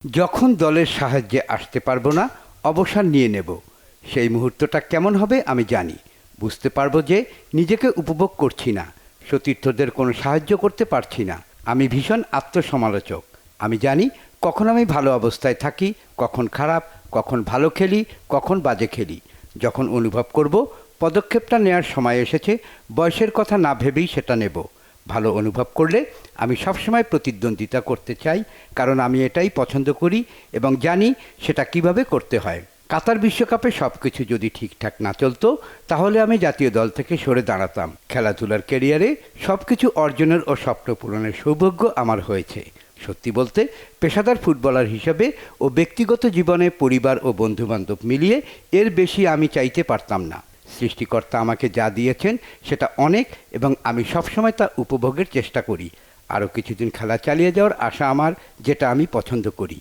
যখন দলের সাহায্যে আসতে পারবো না, অবসর নিয়ে নেব। সেই মুহূর্তটা কেমন হবে আমি জানি। বুঝতে পারবো যে নিজেকে উপভোগ করছি না, সতীর্থদের কোনো সাহায্য করতে পারছি না। আমি ভীষণ আত্মসমালোচক। আমি জানি কখন আমি ভালো অবস্থায় থাকি, কখন খারাপ, কখন ভালো খেলি, কখন বাজে খেলি। যখন অনুভব করব পদক্ষেপটা নেওয়ার সময় এসেছে, বয়সের কথা না ভেবেই সেটা নেব। ভালো অনুভব করলে আমি সবসময় প্রতিদ্বন্দ্বিতা করতে চাই, কারণ আমি এটাই পছন্দ করি এবং জানি সেটা কিভাবে করতে হয়। কাতার বিশ্বকাপে সব কিছু যদি ঠিকঠাক না চলতো, তাহলে আমি জাতীয় দল থেকে সরে দাঁড়াতাম। খেলাধুলার ক্যারিয়ারে সব কিছু অর্জনের ও স্বপ্ন পূরণের সৌভাগ্য আমার হয়েছে। সত্যি বলতে, পেশাদার ফুটবলার হিসেবে ও ব্যক্তিগত জীবনে পরিবার ও বন্ধুবান্ধব মিলিয়ে এর বেশি আমি চাইতে পারতাম না। সৃষ্টিকর্তা আমাকে যা দিয়েছেন সেটা অনেক, এবং আমি সবসময় তা উপভোগের চেষ্টা করি। আরও কিছুদিন খেলা চালিয়ে যাওয়ার আশা আমার, যেটা আমি পছন্দ করি।